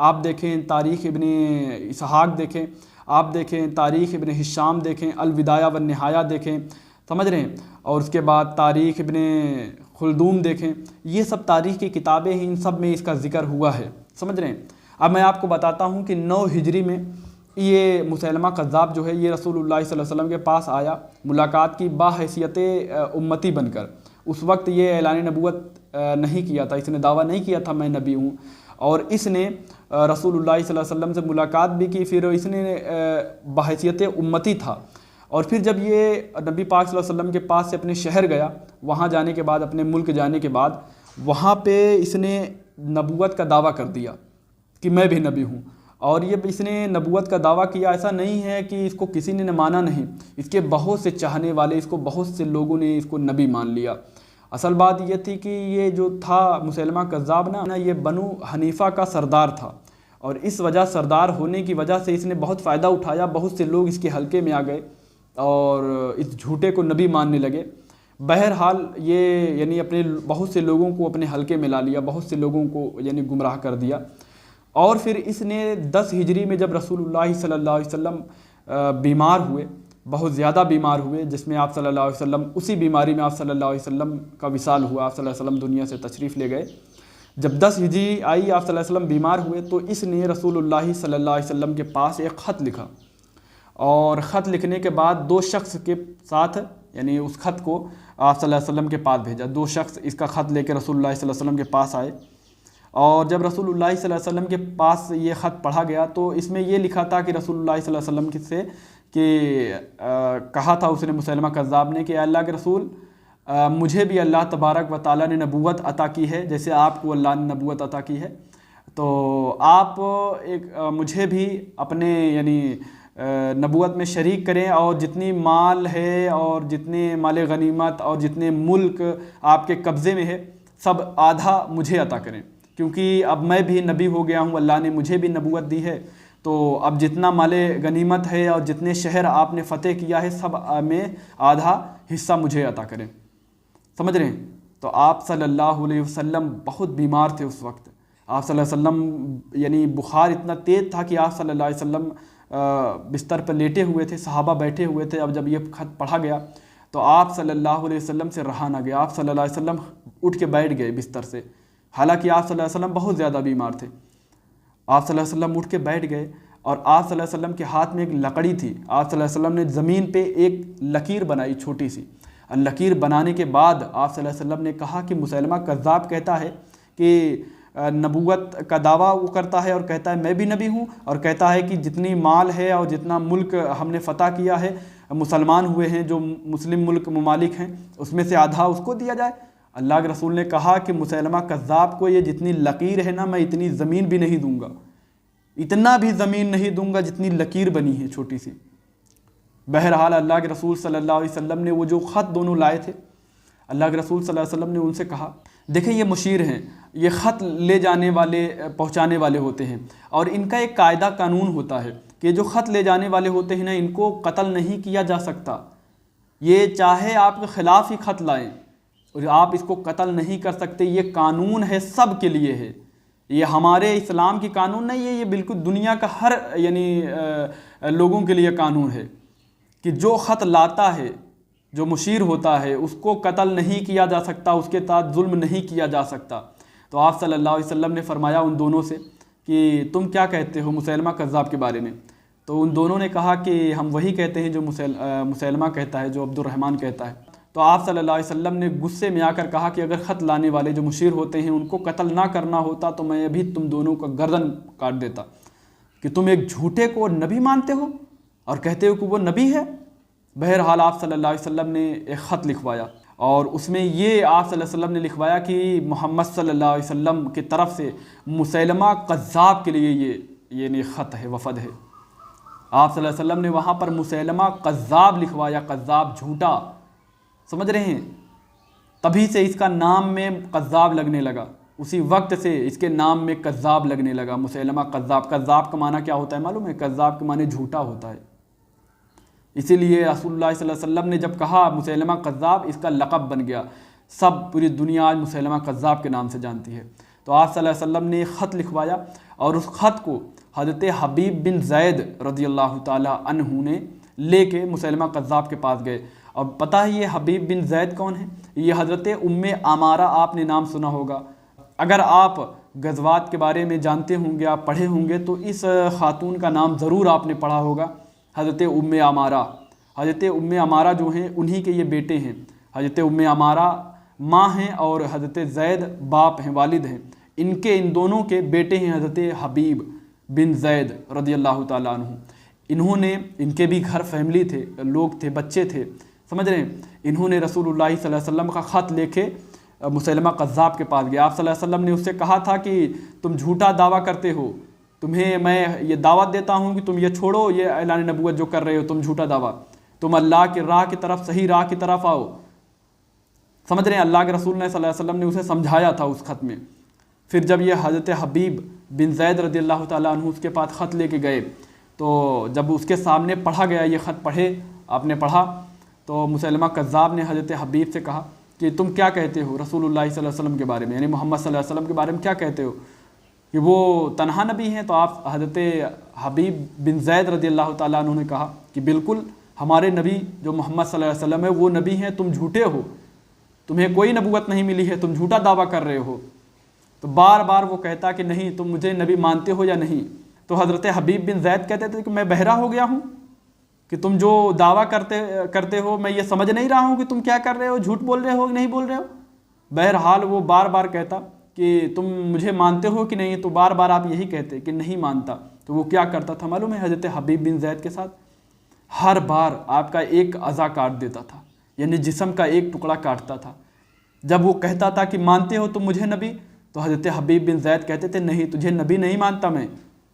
آپ دیکھیں تاریخ ابن اسحاق دیکھیں، آپ دیکھیں تاریخ ابن ہشام دیکھیں، البدایہ والنہایہ دیکھیں، سمجھ رہے ہیں، اور اس کے بعد تاریخ ابن خلدون دیکھیں، یہ سب تاریخ کی کتابیں ہیں، ان سب میں اس کا ذکر ہوا ہے، سمجھ رہے ہیں۔ اب میں آپ کو بتاتا ہوں کہ 9 ہجری میں یہ مسیلمہ کذاب جو ہے یہ رسول اللہ صلی اللہ علیہ وسلم کے پاس آیا، ملاقات کی باحیثیت امتی بن کر۔ اس وقت یہ اعلان نبوت نہیں کیا تھا، اس نے دعویٰ نہیں کیا تھا میں نبی ہوں، اور اس نے رسول اللہ صلی اللہ علیہ وسلم سے ملاقات بھی کی، پھر اس نے بحیثیت امتی تھا۔ اور پھر جب یہ نبی پاک صلی اللہ علیہ وسلم کے پاس سے اپنے شہر گیا، وہاں جانے کے بعد، اپنے ملک جانے کے بعد، وہاں پہ اس نے نبوت کا دعویٰ کر دیا کہ میں بھی نبی ہوں۔ اور یہ اس نے نبوت کا دعویٰ کیا، ایسا نہیں ہے کہ اس کو کسی نے مانا نہیں، اس کے بہت سے چاہنے والے، اس کو بہت سے لوگوں نے اس کو نبی مان لیا۔ اصل بات یہ تھی کہ یہ جو تھا مسیلمہ کذاب نا، یہ بنو حنیفہ کا سردار تھا، اور اس وجہ سردار ہونے کی وجہ سے اس نے بہت فائدہ اٹھایا، بہت سے لوگ اس کے حلقے میں آ گئے اور اس جھوٹے کو نبی ماننے لگے۔ بہرحال یہ یعنی اپنے بہت سے لوگوں کو اپنے حلقے میں لا لیا، بہت سے لوگوں کو یعنی گمراہ کر دیا۔ اور پھر اس نے 10 ہجری میں جب رسول اللہ صلی اللہ علیہ وسلم بیمار ہوئے، بہت زیادہ بیمار ہوئے، جس میں آپ صلی اللہ علیہ وسلم اسی بیماری میں آپ صلی اللہ علیہ وسلم کا وصال ہوا، آپ صلی اللہ علیہ وسلم دنیا سے تشریف لے گئے۔ جب 10 ہجری آئی، آپ صلی اللہ علیہ وسلم بیمار ہوئے، تو اس نے رسول اللہ صلی اللہ علیہ وسلم کے پاس ایک خط لکھا، اور خط لکھنے کے بعد 2 شخص کے ساتھ یعنی اس خط کو آپ صلی اللہ علیہ وسلم کے پاس بھیجا۔ 2 شخص اس کا خط لے کے رسول اللہ صلی اللہ علیہ وسلم کے پاس آئے، اور جب رسول اللہ صلی اللہ علیہ وسلم کے پاس یہ خط پڑھا گیا تو اس میں یہ لکھا تھا کہ رسول اللہ صلی اللہ علیہ وسلم سے کہ کہا تھا اس نے مسیلمہ کذاب نے کہ اے اللہ کے رسول، مجھے بھی اللہ تبارک و تعالیٰ نے نبوت عطا کی ہے جیسے آپ کو اللہ نے نبوت عطا کی ہے، تو آپ مجھے بھی اپنے یعنی نبوت میں شریک کریں، اور جتنی مال ہے اور جتنے مال غنیمت اور جتنے ملک آپ کے قبضے میں ہے سب آدھا مجھے عطا کریں، کیونکہ اب میں بھی نبی ہو گیا ہوں، اللہ نے مجھے بھی نبوت دی ہے، تو اب جتنا مال غنیمت ہے اور جتنے شہر آپ نے فتح کیا ہے سب میں آدھا حصہ مجھے عطا کریں، سمجھ رہے ہیں۔ تو آپ صلی اللہ علیہ وسلم بہت بیمار تھے اس وقت، آپ صلی اللہ علیہ وسلم یعنی بخار اتنا تیز تھا کہ آپ صلی اللہ علیہ وسلم بستر پر لیٹے ہوئے تھے، صحابہ بیٹھے ہوئے تھے۔ اب جب یہ خط پڑھا گیا تو آپ صلی اللہ علیہ وسلم سے رہا نہ گیا، آپ صلی اللہ علیہ وسلم اٹھ کے بیٹھ گئے بستر سے، حالانکہ آپ صلی اللہ علیہ وسلم بہت زیادہ بیمار تھے۔ آپ صلی اللہ علیہ وسلم اٹھ کے بیٹھ گئے، اور آپ صلی اللہ علیہ وسلم کے ہاتھ میں ایک لکڑی تھی، آپ صلی اللہ علیہ وسلم نے زمین پہ ایک لکیر بنائی چھوٹی سی، اور لکیر بنانے کے بعد آپ صلی اللہ علیہ وسلم نے کہا کہ مسیلمہ کذاب کہتا ہے کہ نبوت کا دعویٰ وہ کرتا ہے اور کہتا ہے میں بھی نبی ہوں، اور کہتا ہے کہ جتنی مال ہے اور جتنا ملک ہم نے فتح کیا ہے، مسلمان ہوئے ہیں جو مسلم ملک ممالک ہیں، اس میں سے آدھا اس کو دیا جائے۔ اللہ کے رسول نے کہا کہ مسیلمہ کذاب کو یہ جتنی لکیر ہے نا، میں اتنی زمین بھی نہیں دوں گا، اتنا بھی زمین نہیں دوں گا جتنی لکیر بنی ہے چھوٹی سی۔ بہرحال اللہ کے رسول صلی اللہ علیہ وسلم نے وہ جو خط دونوں لائے تھے، اللہ کے رسول صلی اللہ علیہ وسلم نے ان سے کہا، دیکھیں یہ مشیر ہیں، یہ خط لے جانے والے پہنچانے والے ہوتے ہیں، اور ان کا ایک قاعدہ قانون ہوتا ہے کہ جو خط لے جانے والے ہوتے ہیں نا، ان کو قتل نہیں کیا جا سکتا، یہ چاہے آپ کے خلاف ہی خط لائیں اور آپ اس کو قتل نہیں کر سکتے، یہ قانون ہے، سب کے لیے ہے، یہ ہمارے اسلام کی قانون نہیں ہے، یہ بالکل دنیا کا ہر یعنی لوگوں کے لیے قانون ہے کہ جو خط لاتا ہے، جو مشیر ہوتا ہے، اس کو قتل نہیں کیا جا سکتا، اس کے ساتھ ظلم نہیں کیا جا سکتا۔ تو آپ صلی اللہ علیہ وسلم نے فرمایا ان دونوں سے کہ تم کیا کہتے ہو مسیلمہ کذاب کے بارے میں؟ تو ان دونوں نے کہا کہ ہم وہی کہتے ہیں جو مسیلمہ کہتا ہے، جو عبد الرحمن کہتا ہے۔ تو آپ صلی اللہ علیہ وسلم نے غصے میں آ کر کہا کہ اگر خط لانے والے جو مشیر ہوتے ہیں ان کو قتل نہ کرنا ہوتا تو میں ابھی تم دونوں کا گردن کاٹ دیتا، کہ تم ایک جھوٹے کو نبی مانتے ہو اور کہتے ہو کہ وہ نبی ہے۔ بہرحال آپ صلی اللہ علیہ وسلم نے ایک خط لکھوایا، اور اس میں یہ آپ صلی اللہ علیہ وسلم نے لکھوایا کہ محمد صلی اللہ علیہ وسلم کی طرف سے مسیلمہ کذاب کے لیے یہ خط ہے، وفد ہے۔ آپ صلی اللہ علیہ وسلم نے وہاں پر مسیلمہ کذاب لکھوایا، کذاب جھوٹا، سمجھ رہے ہیں؟ تبھی سے اس کا نام میں کذاب لگنے لگا، اسی وقت سے اس کے نام میں کذاب لگنے لگا، مسیلمہ کذاب۔ کذاب کا معنی کیا ہوتا ہے معلوم ہے؟ کذاب کے معنی جھوٹا ہوتا ہے، اسی لیے رسول اللہ صلی اللہ علیہ وسلم نے جب کہا مسیلمہ کذاب، اس کا لقب بن گیا، سب پوری دنیا آج مسیلمہ کذاب کے نام سے جانتی ہے۔ تو تو آپ صلی اللہ علیہ وسلم نے خط لکھوایا اور اس خط کو حضرت حبیب بن زید رضی اللہ تعالیٰ عنہ نے لے کے مسیلمہ قذاب کے پاس گئے۔ اور پتہ ہے یہ حبیب بن زید کون ہے؟ یہ حضرت ام عمارہ، آپ نے نام سنا ہوگا۔ اگر آپ غزوات کے بارے میں جانتے ہوں گے، آپ پڑھے ہوں گے، تو اس خاتون کا نام ضرور آپ نے پڑھا ہوگا، حضرت ام عمارہ۔ حضرت ام عمارہ جو ہیں انہی کے یہ بیٹے ہیں۔ حضرت ام عمارہ ماں ہیں اور حضرت زید باپ ہیں، والد ہیں۔ ان دونوں کے بیٹے ہیں حضرت حبیب بن زید رضی اللہ تعالیٰ عنہ۔ انہوں نے، ان کے بھی گھر فیملی تھے، لوگ تھے، بچے تھے، سمجھ رہے ہیں۔ انہوں نے رسول اللہ صلی اللہ علیہ وسلم کا خط لے کے مسیلمہ قذاب کے پاس گیا۔ آپ صلی اللہ علیہ وسلم نے اس سے کہا تھا کہ تم جھوٹا دعویٰ کرتے ہو، تمہیں میں یہ دعوت دیتا ہوں کہ تم یہ چھوڑو، یہ اعلان نبوت جو کر رہے ہو، تم جھوٹا دعویٰ، تم اللہ کی راہ کی طرف، صحیح راہ کی طرف آؤ۔ سمجھ رہے ہیں، اللہ کے رسول نے صلی اللہ علیہ وسلم نے اسے سمجھایا تھا اس خط میں۔ پھر جب یہ حضرت حبیب بن زید رضی اللہ تعالیٰ عنہ اس کے پاس خط لے کے گئے، تو جب اس کے سامنے پڑھا گیا، یہ خط پڑھے، آپ نے پڑھا، تو مسیلمہ قذاب نے حضرت حبیب سے کہا کہ تم کیا کہتے ہو رسول اللہ صلی اللہ علیہ وسلم کے بارے میں، یعنی محمد صلی اللہ علیہ وسلم کے بارے میں کیا کہتے ہو کہ وہ تنہا نبی ہیں؟ تو آپ حضرت حبیب بن زید رضی اللہ تعالیٰ عنہ نے کہا کہ بالکل، ہمارے نبی جو محمد صلی اللہ علیہ وسلم ہے وہ نبی ہیں، تم جھوٹے ہو، تمہیں کوئی نبوت نہیں ملی ہے، تم جھوٹا دعویٰ کر رہے ہو۔ تو بار بار وہ کہتا کہ نہیں، تم مجھے نبی مانتے ہو یا نہیں؟ تو حضرت حبیب بن زید کہتے تھے کہ میں بہرا ہو گیا ہوں کہ تم جو دعویٰ کرتے ہو میں یہ سمجھ نہیں رہا ہوں کہ تم کیا کر رہے ہو، جھوٹ بول رہے ہو کہ نہیں بول رہے ہو۔ بہرحال وہ بار بار کہتا کہ تم مجھے مانتے ہو کہ نہیں، تو بار بار آپ یہی کہتے کہ نہیں مانتا۔ تو وہ کیا کرتا تھا معلوم ہے حضرت حبیب بن زید کے ساتھ؟ ہر بار آپ کا ایک اعضا کاٹ دیتا تھا، یعنی جسم کا ایک ٹکڑا کاٹتا تھا۔ جب وہ کہتا تھا کہ مانتے ہو تم مجھے نبی، تو حضرت حبیب بن زید کہتے تھے نہیں، تجھے نبی نہیں مانتا میں،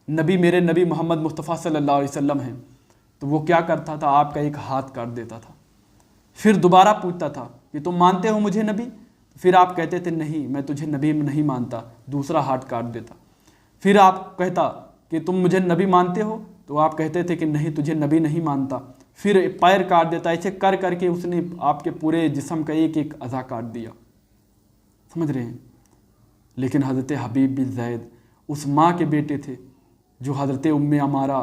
نبی میرے نبی محمد مصطفیٰ صلی اللہ علیہ وسلم ہیں۔ تو وہ کیا کرتا تھا، آپ کا ایک ہاتھ کاٹ دیتا تھا۔ پھر دوبارہ پوچھتا تھا کہ تم مانتے ہو مجھے نبی؟ پھر آپ کہتے تھے نہیں، میں تجھے نبی نہیں مانتا، دوسرا ہاتھ کاٹ دیتا۔ پھر آپ کہتا کہ تم مجھے نبی مانتے ہو؟ تو آپ کہتے تھے کہ نہیں، تجھے نبی نہیں مانتا، پھر پیر کاٹ دیتا۔ ایسے کر کر کے اس نے آپ کے پورے جسم کا ایک ایک اعضا کاٹ دیا، سمجھ رہے ہیں۔ لیکن حضرت حبیب بن زید اس ماں کے بیٹے تھے جو حضرت ام عمارہ،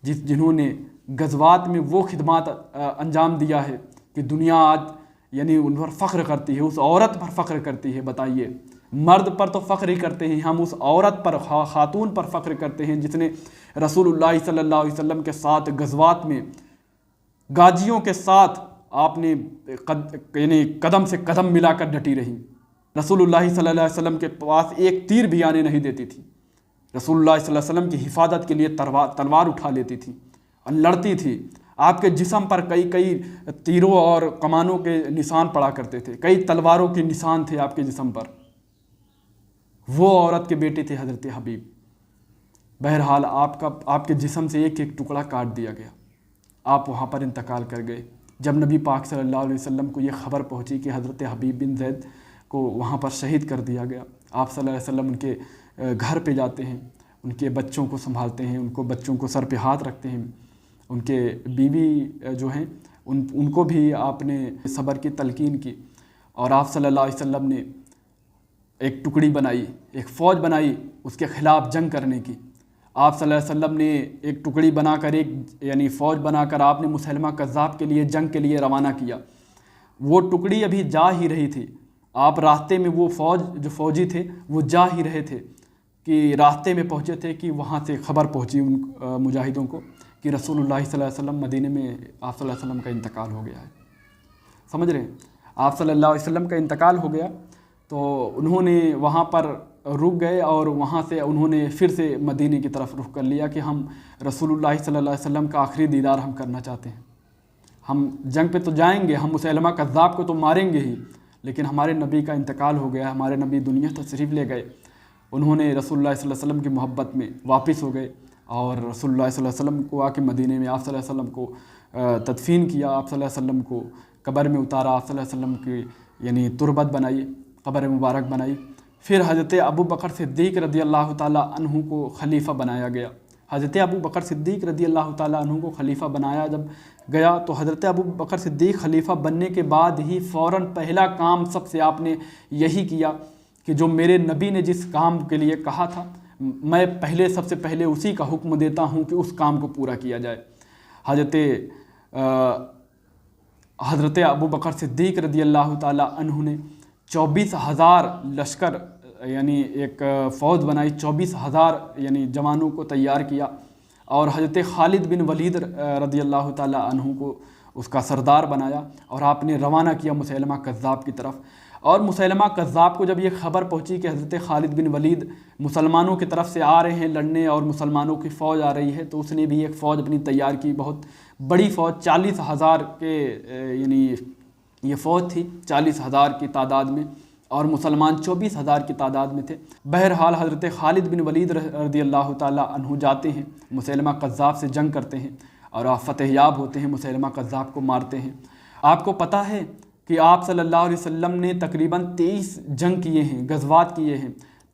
جنہوں نے غزوات میں وہ خدمات انجام دیا ہے کہ دنیا آج یعنی ان پر فخر کرتی ہے، اس عورت پر فخر کرتی ہے۔ بتائیے، مرد پر تو فخر ہی کرتے ہیں، ہم اس عورت پر، خاتون پر فخر کرتے ہیں جس نے رسول اللہ صلی اللہ علیہ وسلم کے ساتھ غزوات میں غازیوں کے ساتھ آپ نے یعنی قدم سے قدم ملا کر ڈٹی رہی۔ رسول اللہ صلی اللہ علیہ وسلم کے پاس ایک تیر بھی آنے نہیں دیتی تھی، رسول اللہ صلی اللہ علیہ وسلم کی حفاظت کے لیے تلوار اٹھا لیتی تھی اور لڑتی تھی۔ آپ کے جسم پر کئی تیروں اور کمانوں کے نشان پڑا کرتے تھے، کئی تلواروں کے نشان تھے آپ کے جسم پر۔ وہ عورت کے بیٹے تھے حضرت حبیب۔ بہرحال آپ کے جسم سے ایک ایک ٹکڑا کاٹ دیا گیا، آپ وہاں پر انتقال کر گئے۔ جب نبی پاک صلی اللہ علیہ وسلم کو یہ خبر پہنچی کہ حضرت حبیب بن زید کو وہاں پر شہید کر دیا گیا، آپ صلی اللہ علیہ وسلم ان کے گھر پہ جاتے ہیں، ان کے بچوں کو سنبھالتے ہیں، ان کو بچوں کو سر پہ ہاتھ رکھتے ہیں، ان کے بیوی جو ہیں ان کو بھی آپ نے صبر کی تلقین کی، اور آپ صلی اللہ علیہ وسلم نے ایک ٹکڑی بنائی، ایک فوج بنائی اس کے خلاف جنگ کرنے کی۔ آپ صلی اللہ علیہ وسلم نے ایک ٹکڑی بنا کر یعنی فوج بنا کر آپ نے مسیلمہ قذاب کے لیے جنگ کے لیے روانہ کیا۔ وہ ٹکڑی ابھی جا ہی رہی تھی، آپ راستے میں وہ جو فوجی تھے وہ جا ہی رہے تھے کہ راستے میں پہنچے تھے کہ وہاں سے خبر پہنچی ان مجاہدوں کو کہ رسول اللہ صلی اللہ علیہ وسلم مدینے میں آپ صلی اللہ علیہ وسلم کا انتقال ہو گیا ہے۔ سمجھ رہے ہیں، آپ صلی اللہ علیہ وسلم کا انتقال ہو گیا تو انہوں نے وہاں پر رک گئے اور وہاں سے انہوں نے پھر سے مدینے کی طرف رخ کر لیا کہ ہم رسول اللہ صلی اللہ علیہ وسلم کا آخری دیدار ہم کرنا چاہتے ہیں۔ ہم جنگ پہ تو جائیں گے، ہم مسیلمہ قذاب کو تو ماریں گے ہی، لیکن ہمارے نبی کا انتقال ہو گیا، ہمارے نبی دنیا تشریف لے گئے۔ انہوں نے رسول اللہ صلی اللہ علیہ وسلم کی محبت میں واپس ہو گئے اور رسول اللہ صلی اللہ علیہ وسلم کو آ کے مدینے میں آپ صلی اللہ علیہ وسلم کو تدفین کیا، آپ صلی اللہ علیہ وسلم کو قبر میں اتارا، آپ صلی اللہ علیہ وسلم کی یعنی تربت بنائی، قبر مبارک بنائی۔ پھر حضرت ابو بکر صدیق رضی اللہ تعالیٰ عنہ کو خلیفہ بنایا گیا۔ حضرت ابو بکر صدیق رضی اللہ تعالیٰ عنہ کو خلیفہ بنایا جب گیا تو حضرت ابو بکر صدیق خلیفہ بننے کے بعد ہی فوراً پہلا کام سب سے آپ نے یہی کیا کہ جو میرے نبی نے جس کام کے لیے کہا تھا میں سب سے پہلے اسی کا حکم دیتا ہوں کہ اس کام کو پورا کیا جائے۔ حضرت ابو بکر صدیق رضی اللہ تعالیٰ عنہ نے 24,000 لشکر یعنی ایک فوج بنائی، 24,000 یعنی جوانوں کو تیار کیا، اور حضرت خالد بن ولید رضی اللہ تعالیٰ عنہ کو اس کا سردار بنایا، اور آپ نے روانہ کیا مسیلمہ کذاب کی طرف۔ اور مسیلمہ کذاب کو جب یہ خبر پہنچی کہ حضرت خالد بن ولید مسلمانوں کی طرف سے آ رہے ہیں لڑنے اور مسلمانوں کی فوج آ رہی ہے، تو اس نے بھی ایک فوج اپنی تیار کی، بہت بڑی فوج، 40,000 کے یعنی یہ فوج تھی 40,000 کی تعداد میں، اور مسلمان 24,000 کی تعداد میں تھے۔ بہرحال حضرت خالد بن ولید رضی اللہ تعالیٰ عنہ جاتے ہیں، مسیلمہ کذاب سے جنگ کرتے ہیں، اور آپ فتح یاب ہوتے ہیں، مسیلمہ کذاب کو مارتے ہیں۔ آپ کو پتہ ہے کہ آپ صلی اللہ علیہ وسلم نے تقریباً 23 جنگ کیے ہیں، غزوات کیے ہیں۔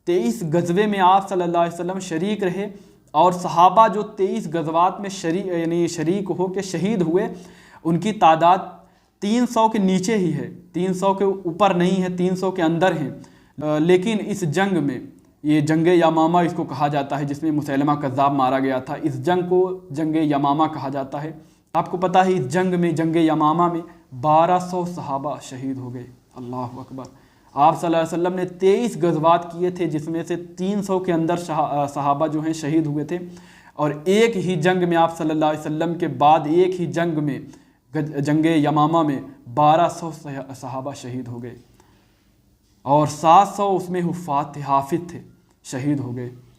23 غزوے میں آپ صلی اللہ علیہ وسلم شریک رہے، اور صحابہ جو 23 غزوات میں شریک ہو کے شہید ہوئے، ان کی تعداد 300 کے نیچے ہی ہے، 300 کے اوپر نہیں ہے، 300 کے اندر ہیں۔ لیکن اس جنگ میں، یہ جنگ یمامہ اس کو کہا جاتا ہے، جس میں مسیلمہ کذاب مارا گیا تھا، اس جنگ کو جنگ یمامہ کہا جاتا ہے۔ آپ کو پتہ ہے اس جنگ میں، جنگ یمامہ میں 1200 صحابہ شہید ہو گئے۔ اللہ اکبر۔ آپ صلی اللہ علیہ وسلم نے 23 غزوات کیے تھے، جس میں سے 300 کے اندر صحابہ جو ہیں شہید ہوئے تھے، اور ایک ہی جنگ میں آپ صلی اللہ علیہ وسلم کے بعد ایک ہی جنگ میں، جنگ یمامہ میں 1200 صحابہ شہید ہو گئے، اور 700 اس میں حفاظ تھے، حافظ تھے، شہید ہو گئے۔